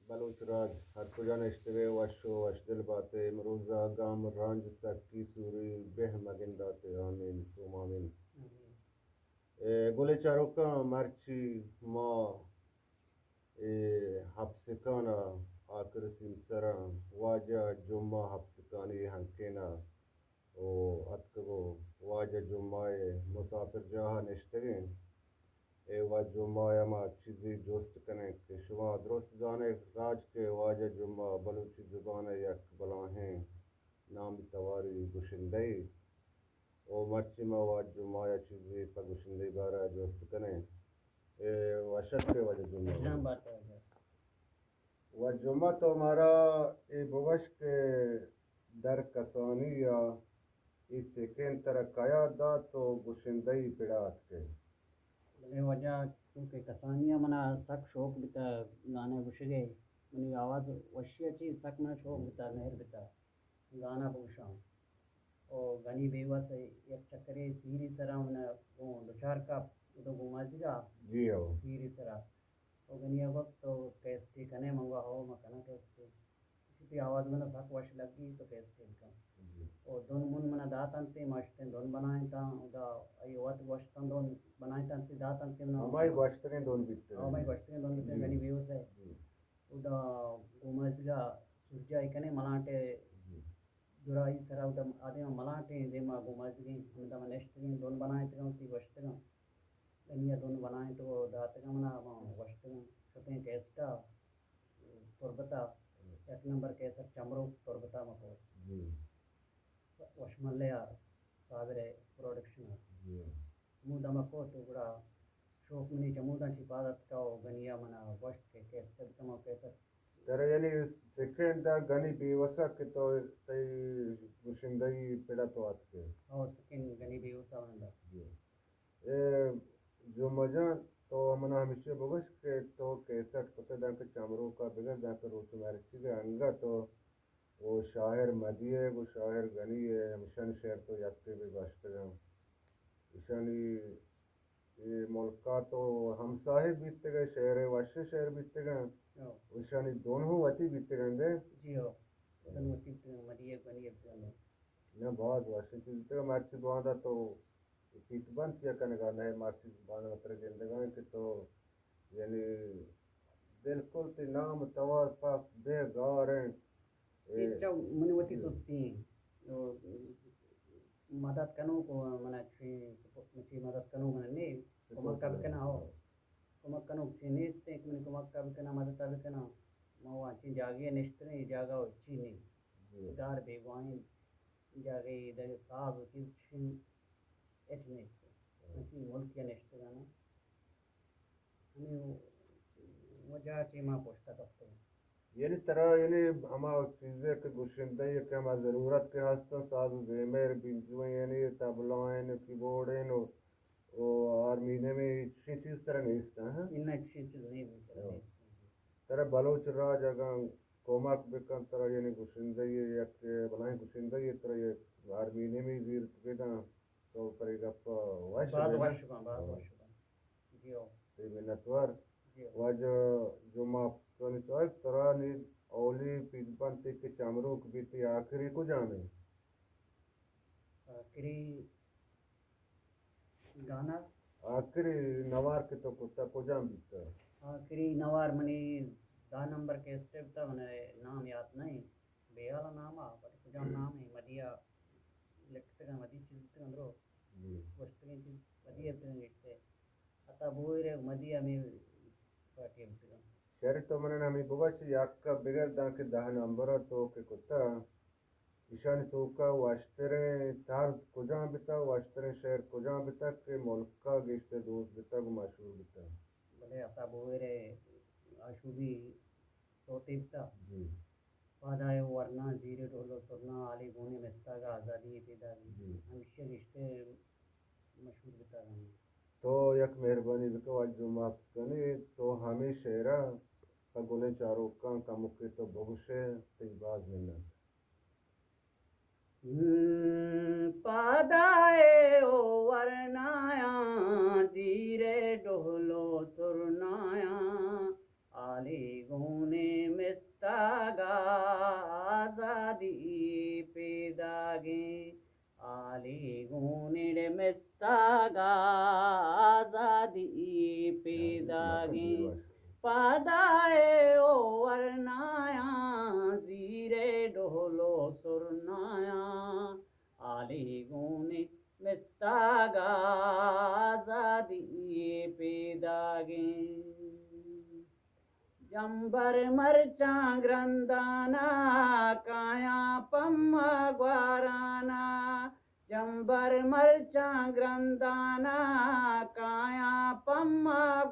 बलूच राज हर कुजा नश्तवे वशो वशदिल बाते मरूजा गाम रांझ सक्की सूरी बेह मगिंदाते आमीन तुम आमीन gole charoka marci ma hapsikana akir simsara waja juma hapsikani hankena o atkago waja jumaye musafir jaha neshtagin वा जुम्मा मा चीज़ी दोस्त कने के शुमा दुरुस्त जाने राज के वाजा जुम्मा बलूची जुबान यक बलाहें नाम तवारी गुशिंदई ओ मर्ची मा वा जुम्मा या चीज़ी पर गुशिंदई बारा दोस्त कने वशत के वजह जुम्मा व जुम्मा तो हमारा बुगश के दर कसानी या इस सेकेंड तरह कया दा तो गुशिंदई पिड़ात के भले वजह क्योंकि कसानिया मना सक शौक बिता गाने बुशगे मनी आवाज वशिया ची सक मना शौक बिता नहर बिता गाना बुशा और गनी बेवा से एक चक्करे सीरी सरा मना वो दुचार का तो घुमाजीगा जी हो सीरी सरा और गनी वक्त तो कैसे कने मंगवा हो मकना कैसे किसी आवाज मना सक वश लगी तो कैसे का और दोन मुन मना दातांते मास्टर दोन बनाए ता उदा आई वात वस्तन दोन बनाए तांते दातांते मना हमारी वस्तने दोन बिकते हमारी वस्तने दोन बिकते गनी बेवस है उदा गोमजगा सुरजा इकने मलाटे जुराई सरा उदा आदे मलाटे देमा गोमजगी उदा नेक्स्ट दोन बनाए ता उसी वस्तन गनिया दोन बनाए तो दातगा मना वस्तन सते टेस्टा तोरबता एक नंबर कैसा चमरो तोरबता मको ವಶ್ಮಲ್ಲೆಯ ಸಾದರೆ ಪ್ರೊಡಕ್ಷನ್ ಮುದಮको तो बड़ा शौक मनी जमुदा छिपादत का गनिया मना वस्ट के कैसे कमा कैसे तर यानी सेकंड दा गनी बेवसा के तो तई गुशिंदई पेड़ा तो आते और सेकंड गनी बेवसा वंदा ए जो मजा तो मना हमेशा बगस के तो कैसेट पता दा के चामरो का बिगर दा के रोच मारे चीज अंगा तो वो शायर मदी है वो शायर गनी है मिशन शहर तो यात्रे भी बाश्तगा ईशानी ये मुल्का तो हम साहिब बीतते गए शहर है वाशे शहर बीतते गए ईशानी दोनों वती बीतते गए जी हो उधर वती मदिए बनी है न बहुत वाशे बीतते गए मार्च बांधा तो पीठ बंद किया करने का नए मार्च बांधा मतलब जिंदगी के तो यानी बिल्कुल ते नाम तवार पास बेगार हैं इच्छा मनी वती सोचती तो मदद कनो को मना छी मदद कनो मने कोमक का कना हो कोमक कनो चीनी ते मने कोमक का कना मदद का कना मवा ची जागे नेस्टने जागा ची नहीं दार बेवाइन जागे इधर साब की छी एचने ची मुल्क के नेस्ट गाना हमें वजह ची मा पोस्टा करते यानी तरह यानी हमारा चीज़ें के गुशिंदा ये कि हमारा ज़रूरत के हस्ते साथ ज़ेमर बिंजुए यानी तबलाएं कीबोर्डें वो आर्मीने में इच्छी चीज़ तरह नहीं इसका है इन्ना अच्छी चीज़ नहीं है तरह बलोच राज अगर कोमक बिकन तरह यानी गुशिंदा ये एक बनाए गुशिंदा ये तरह ये आर्मीने में ज़ीर के ना तो करेगा बाद जियो ते मिन्नतवार वाज जो माफ करने चाहिए तरह ने ओली पिलपन ते के चामरुक बीती आखिरी को जाने आखिरी गाना आखिरी नवार के तो कुत्ता को जाम बीता आखिरी नवार मनी 10 नंबर के स्टेप था मैंने नाम याद नहीं बेहाला नाम आ पर कुछ नाम है मदिया लिखते का मदी चीज तो अंदरो वस्तु की चीज मदिया तो लिखते आता बोरे मदिया में पार्टी में शहर तो मैंने हमें बुगच याक्का बिगर दा के 10 नंबर तो के कुत्ता ईशान तो का वाश्तरे तार कुजा बिता वाश्तरे शहर कुजा बिता के मुल्क का गिश्ते दोस्त बिता को मशहूर बिता भले आता बोरे आशुभी सोतीफ्ता जी पादाय वरना जीरे डोलो सुरना आली गोने मेस्ता का आज़ादी पैदा हमेशा रिश्ते मशहूर बिता रहे तो यक मेहरबानी बिको आज जो माफ कने तो हमें शेरा का गुने चारों का मुख्य तो बहुशे तेबाज मिन्नत पादाए ओ वरनाया जीरे डोलो सुरनाया आली गोने मिस्तागा आजादी पेदागे आली गुनिड मिस्तागा आजादी पेदागे पादाए ओ वरनाया जीरे डोलो सुरनाया आली गुनी मिस्तागा आजादी पेदागे जंबर मरचा ग्रंदाना काया पम्मा ग्वाराना जंबर मरचा ग्रंदाना काया पम्मा